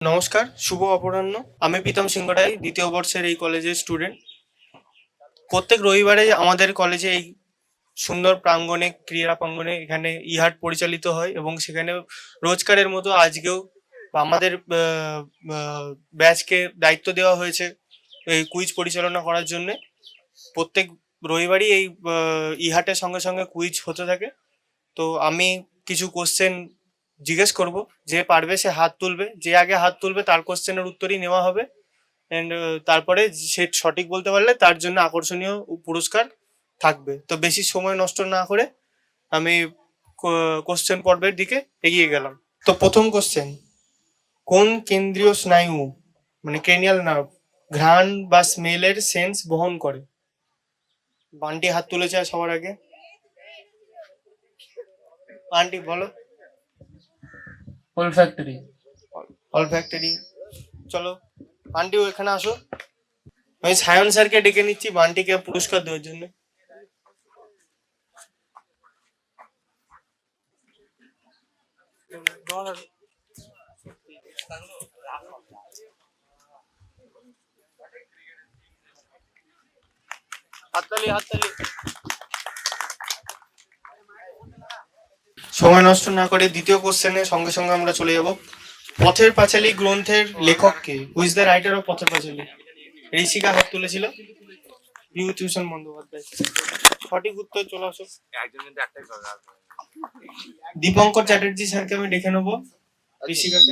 নমস্কার, শুভ অপরাহ্ন। আমি প্রীতম সিংহ রায়, দ্বিতীয় বর্ষের এই কলেজের স্টুডেন্ট। প্রত্যেক রবিবারে আমাদের কলেজে এই সুন্দর প্রাঙ্গণে, ক্রীড়া প্রাঙ্গণে এখানে ইহাট পরিচালিত হয় এবং সেখানে রোজকারের মতো আজকেও আমাদের ব্যাচকে দায়িত্ব দেওয়া হয়েছে এই কুইজ পরিচালনা করার জন্যে। প্রত্যেক রবিবারই এই ইহাটের সঙ্গে সঙ্গে কুইজ হতে থাকে। তো আমি কিছু কোশ্চেন জিজ্ঞেস করব, যে পারবে সে হাত তুলবে, যে আগে হাত তুলবে তার কোশ্চেনের উত্তরই নেওয়া হবে। অ্যান্ড তারপরে সে সঠিক বলতে পারলে তার জন্য আকর্ষণীয় পুরস্কার থাকবে। তো বেশি সময় নষ্ট না করে আমি কোশ্চেন পর্বের দিকে এগিয়ে গেলাম। তো প্রথম কোশ্চেন, কোন কেন্দ্রীয় স্নায়ু মানে ক্রেনিয়াল নার্ভ ঘ্রাণ বা স্মেলের সেন্স বহন করে? বান্টি হাত তুলেছে সবার আগে। আন্টি বলো। olfactory. অলফ্যাক্টরি। চলো আন্টিও এখানে আসো। আমি সায়ন স্যারকে ডেকে নিচ্ছি বান্টিকে পুরস্কার দেওয়ার জন্য। হাততালি হাততালি। সময় নষ্ট না করে দ্বিতীয় কোশ্চেনের সঙ্গে সঙ্গে আমরা চলে যাব। পথের পাঁচালী গ্রন্থের লেখক কে? Who is the writer of Pather Panchali? Rishika হাত তুলেছিল। বিভূতিভূষণ বন্দ্যোপাধ্যায়। সঠিক উত্তর, চলে আসো। দীপঙ্কর চ্যাটার্জি স্যারকে আমি ডেকে নেবো। ঋষিকাকে।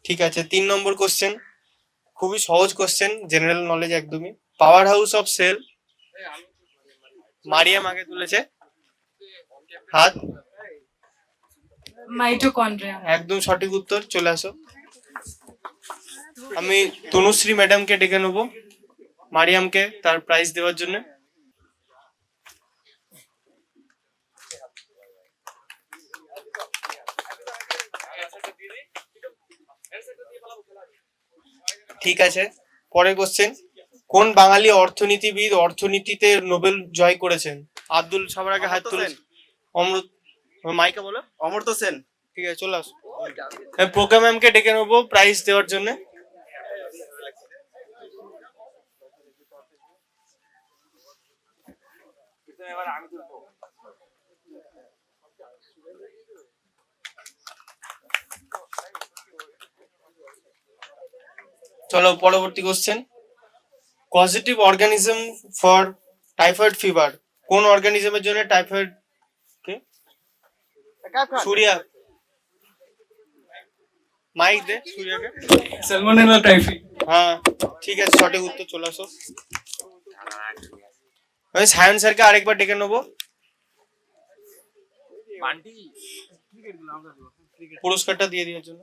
ঠিক আছে, 3 নম্বর কোশ্চেন, খুবই সহজ কোশ্চেন, জেনারেল নলেজ একদমই। Power house of cell. Mariam আগে তুলেছে হাত। মাইটোকন্ড্রিয়া। একদম সঠিক উত্তর, চলে আসো। আমি তনুশ্রী ম্যাডামকে ডেকে নেবো মারিয়ামকে তার প্রাইজ দেওয়ার জন্য। ঠিক আছে, পরের কোশ্চেন, কোন বাঙালি অর্থনীতিবিদ অর্থনীতিতে নোবেল জয় করেছেন? আব্দুল সবার আগে হাত তুলেছে। অমৃত, মাইকে বলো। অমর্ত্য সেন। ঠিক আছে, চলে আসো। প্রোগ্রাম ম্যামকে ডেকে নেবো প্রাইজ দেওয়ার জন্য। চলো পরবর্তী question, positive organism for typhoid fever কোন অর্গানিজমের জন্য টাইফয়েড? সূর্যা মাইক দে সূর্যাকে। Salmonella typhi. হ্যাঁ ঠিক আছে, সঠিক উত্তর, চলে আসো। আমি সায়ন স্যারকে আরেকবার ডেকে নেবো পুরস্কারটা দিয়ে দেওয়ার জন্য।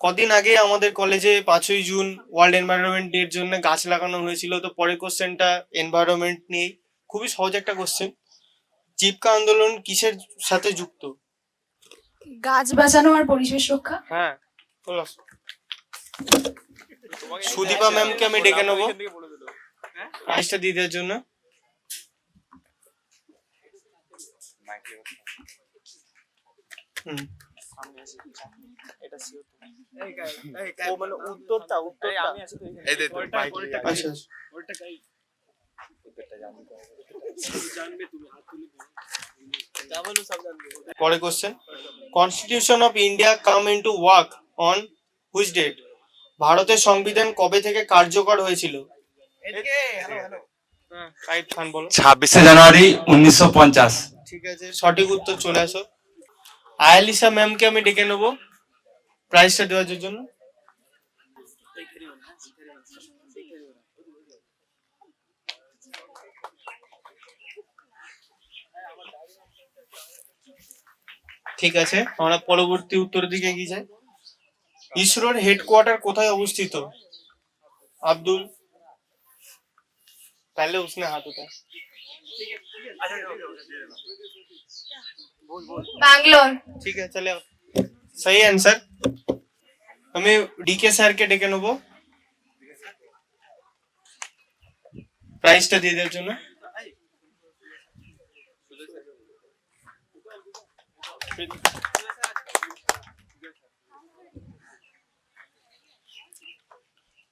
কদিন আগে আমাদের কলেজে 5ই জুন ওয়ার্ল্ড এনভায়রনমেন্ট ডে এর জন্য গাছ লাগানো হয়েছিল। তো পরের কোশ্চেনটা এনভায়রনমেন্ট নিয়ে, খুবই সহজ একটা কোশ্চেন। চিপকা আন্দোলন কিসের সাথে যুক্ত? গাছ বাঁচানো আর পরিবেশ রক্ষা। হ্যাঁ, চলো। সুদীপা ম্যামকে আমি ডেকে নেবো প্রাইজটা দিয়ে দেওয়ার জন্য। পরে question, constitution of India come into work on which date? ভারতের সংবিধান কবে থেকে কার্যকর হয়েছিল? 26 জানুয়ারি 1950। ঠিক আছে, সঠিক উত্তর, চলে আসো। আয়ালিসা ম্যামকে আমি ডেকে নেবো প্রাইজটা দেওয়ার জন্য। ঠিক আছে, আমরা পরবর্তী উত্তরের দিকে এগিয়ে যাই। ইসরোর হেডকোয়ার্টার কোথায় অবস্থিত? আব্দুল पहले उसने हाथ उठाया। बैंगलोर। ठीक है, चले आओ। सही आंसर। আমি ডিকে স্যারকে ডেকে নেবো প্রাইজটা দিয়ে দেওয়ার জন্য।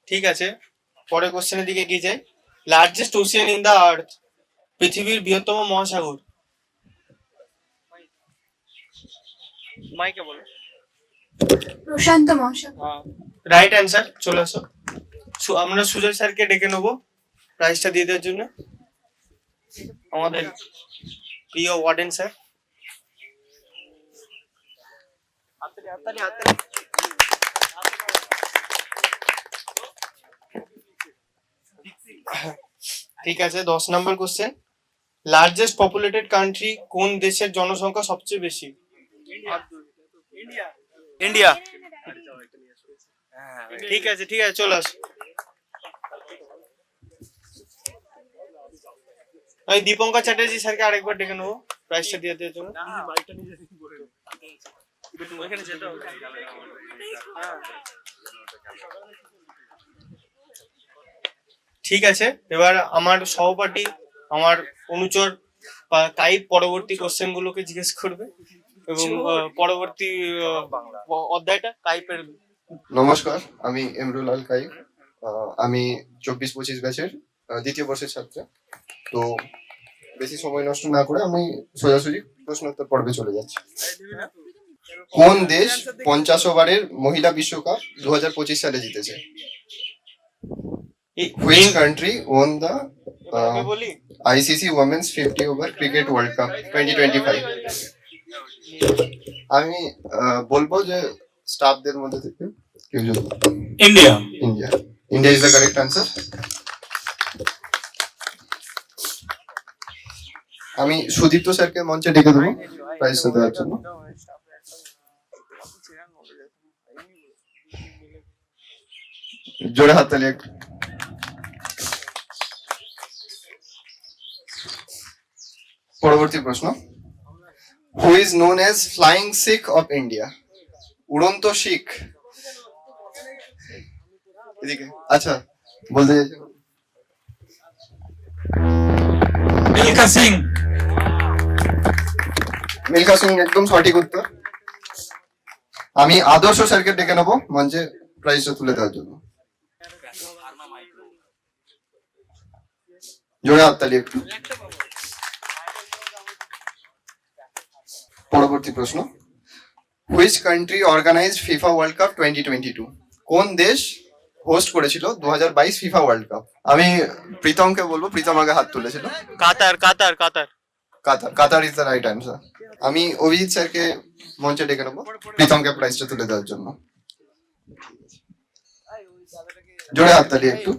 ঠিক আছে, পরের কোশ্চেনের দিকে এগিয়ে যাই। লার্জেস্ট ওশিয়ান ইন দা আর্থ, পৃথিবীর বৃহত্তম মহাসাগর। মাইকে বলো। প্রশান্ত মহাসাগর। রাইট অ্যান্সার, চলে আসো। আমরা সুজয় স্যারকে ডেকে নেবো প্রাইজটা দিয়ে দেওয়ার জন্য, আমাদের প্রিয় ওয়ার্ডেন স্যার। ঠিক আছে, 10 নম্বর কোশ্চেন। লার্জেস্ট পপুলেটেড কান্ট্রি, কোন দেশের জনসংখ্যা সবচেয়ে বেশি? ইন্ডিয়া। ঠিক আছে ঠিক আছে, চলে আসো। আমি দীপঙ্কর চ্যাটার্জি স্যারকে আরেকবার ডেকে নেবো প্রাইজটা দিয়ে দেওয়ার জন্য। ঠিক আছে, এবার আমার সহপাঠী, আমার অনুচর বা কাইপ পরবর্তী কোশ্চেন গুলোকে জিজ্ঞেস করবে এবং পরবর্তী অধ্যায়টা কাইপের। নমস্কার, আমি এমরুল আল কাইফ। আমি 24-25 ব্যাচের দ্বিতীয় বর্ষের ছাত্র। তো বেশি সময় নষ্ট না করে আমি সোজাসুজি প্রশ্নোত্তর পর্বে চলে যাচ্ছি। কোন দেশ 50 ওভারের মহিলা বিশ্বকাপ 2025 সালে জিতেছে? Which country won the বলি ICC Women's 50 Over Cricket World Cup 2025? আমি বলবো যে স্টাফদের মধ্যে থেকে কেউ যদি। India. India. India is the correct answer. আমি সুদীপ্ত স্যারকে মঞ্চে ডেকে দেবো প্রাইজটা দেওয়ার জন্য। জোরে হাততালি একটু। পরবর্তী প্রশ্ন। Who is known as flying Sikh of India? উড়ন্ত শিখ। এদিকে আচ্ছা, বলতে চাইছেন? মিলখা সিং। মিলখা সিং একদম সঠিক উত্তর। আমি আদর্শ স্যারকে ডেকে নেবো মঞ্চে প্রাইজটা তুলে দেওয়ার জন্য। জোরে হাততালি একটু। পরবর্তী প্রশ্ন। Which country organized FIFA world cup 2022? কোন দেশ হোস্ট করেছিল 2022 ফিফা ওয়ার্ল্ড কাপ? আমি প্রীতমকে বলবো, প্রীতম আগে হাত তুলেছিল। কাতার কাতার কাতার। কাতার। কাতার ইজ দ্য রাইট অ্যান্সার। আমি অভিজিৎ স্যারকে মঞ্চে ডেকে নেবো প্রীতমকে প্রাইজটা তুলে দেওয়ার জন্য। জোরে হাততালি একটু।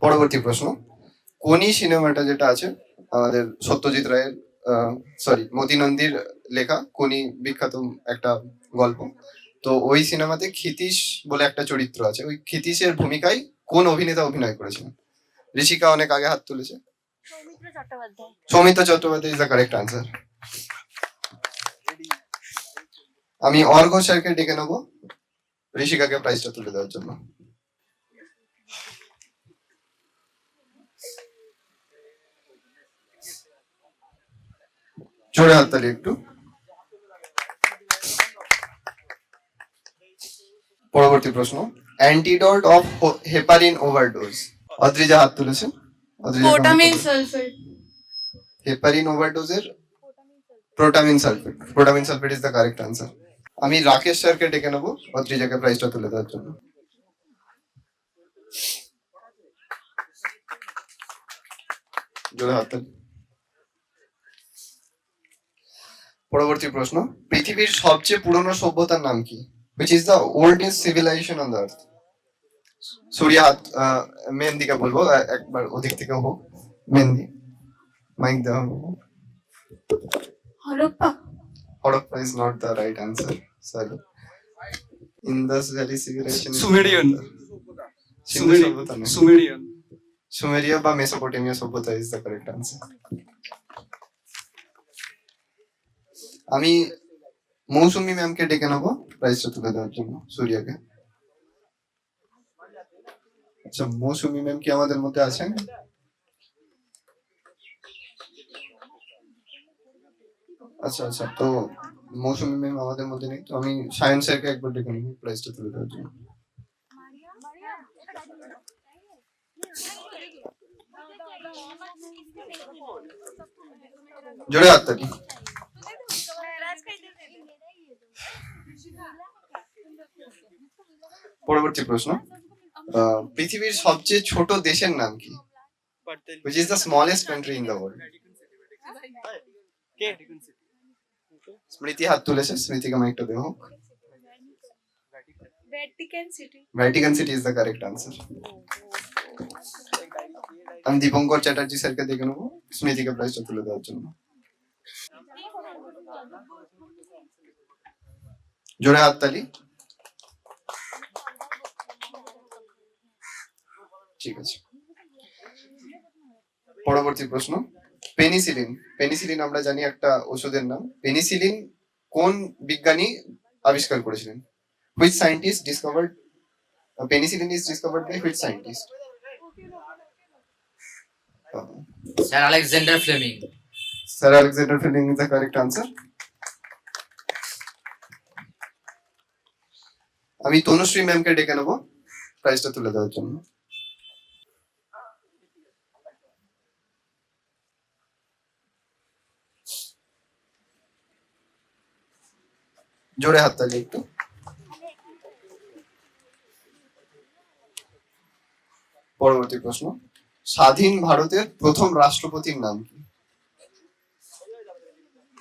পরবর্তী প্রশ্ন। কোনি সিনেমাটা যেটা আছে আমাদের সত্যজিৎ রায়ের, মতি নন্দীর লেখা কোনি, বিখ্যাত একটা গল্প। তো ওই সিনেমাতে ক্ষিতীশ বলে একটা চরিত্র আছে, ওই ক্ষিতীশের ভূমিকায় কোন অভিনেতা অভিনয় করেছিলেন? ঋষিকা অনেক আগে হাত তুলেছে। Soumitra Chattopadhyay is the correct answer. আমি অর্ঘ স্যারকে ডেকে নেবো ঋষিকাকে প্রাইজটা তুলে দেওয়ার জন্য। জোরে হাততালি একটু। পরবর্তী প্রশ্ন। Antidote of heparin overdose. Adrija হাত তুলেছেন। Protamine sulphate. হেপারিন ওভারডোজের protamine sulphate. Protamine sulphate is the correct answer. আমি রাকেশ স্যারকে ডেকে নেবো অদ্রিজাকে প্রাইজটা তুলে দেওয়ার জন্য। জোরে হাততালি। পরবর্তী প্রশ্ন। পৃথিবীর সবচেয়ে পুরনো সভ্যতার নাম কি? Which is the oldest civilization on the earth? সূর্য হাত। মেহেন্দিকে বলবো একবার ওদিক থেকে হোক। মেহেন্দি মাইক দেওয়া হবে। Harappa. Harappa is not the right answer. Sorry. Indus Valley civilization is Sumerian. Sindhu সভ্যতা নয়। সুমেরিয়ান। সুমেরিয়া বা মেসোপটেমিয়া সভ্যতা is the correct answer. আমি মৌসুমী ম্যামকে ডেকে নেবো প্রাইজটা তুলে দেওয়ার জন্য, সূর্যাকে। আচ্ছা, মৌসুমী ম্যাম কি আমাদের মধ্যে আছেন? আচ্ছা আচ্ছা, তো মৌসুমী ম্যাম আমাদের মধ্যে নেই, তো আমি সায়েন্স স্যারকে একবার ডেকে নেবো প্রাইজটা তুলে দেওয়ার জন্য। জোরে হাততালি। পরবর্তী প্রশ্ন, পৃথিবীর সবচেয়ে ছোট দেশের নাম কি? Which is the smallest country in the world? স্মৃতি হাত তুলেছে, স্মৃতিকে মাইকটা দেও। Vatican city. Vatican city is the correct answer. আমি দীপঙ্কর চ্যাটার্জি স্যারকে দেখে নেবো স্মৃতিকে প্রাইজটা তুলে দেওয়ার জন্য। জোরে হাততালি। ঠিক আছে, পরবর্তী প্রশ্ন, পেনিসিলিন। পেনিসিলিন আমরা জানি একটা ওষুধের নাম। পেনিসিলিন কোন বিজ্ঞানী আবিষ্কার করেছিলেন? Which scientist discovered penicillin is discovered by which scientist? Sir Alexander Fleming. Sir Alexander Fleming is the correct answer. আমি তনুশ্রী ম্যামকে ডেকে নেবো প্রাইজটা তুলে দেওয়ার জন্য। জোরে হাততালি একটু। পরবর্তী প্রশ্ন, স্বাধীন ভারতের প্রথম রাষ্ট্রপতির নাম কি?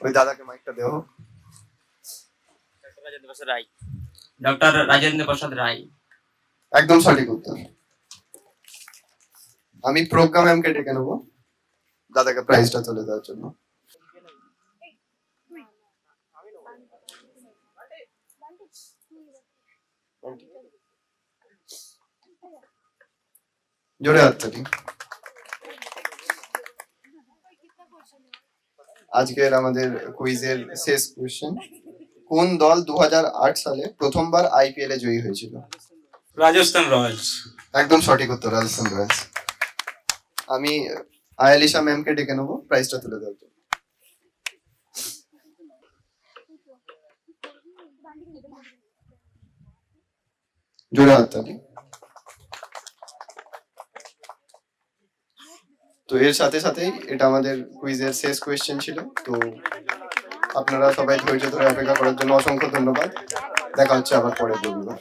ওই দাদাকে মাইকটা দেও। Dr. Rajendra Prasad Rai. একদম সঠিক উত্তর। আমি প্রজ্ঞা ম্যামকে ডেকে নেবো দাদাকে প্রাইজটা তুলে দেওয়ার জন্য। জোরে হাততালি। আজকের আমাদের কুইজের শেষ কোশ্চেন, কোন দল 2008 সালে প্রথমবার আইপিএল এ জয়ী হয়েছিল? রাজস্থান রয়্যালস। একদম সঠিক উত্তর, রাজস্থান রয়্যালস। আমি আয়ালিশা ম্যামকে ডেকে নেবো প্রাইজটা তুলে দেওয়ার জন্য। জোরে হাততালি। তো এর সাথে সাথেই এটা আমাদের কুইজের শেষ কোয়েশ্চেন ছিল। তো আপনারা সবাই ধৈর্য ধরে অপেক্ষা করার জন্য অসংখ্য ধন্যবাদ। দেখা হচ্ছে আবার পরের রবিবার।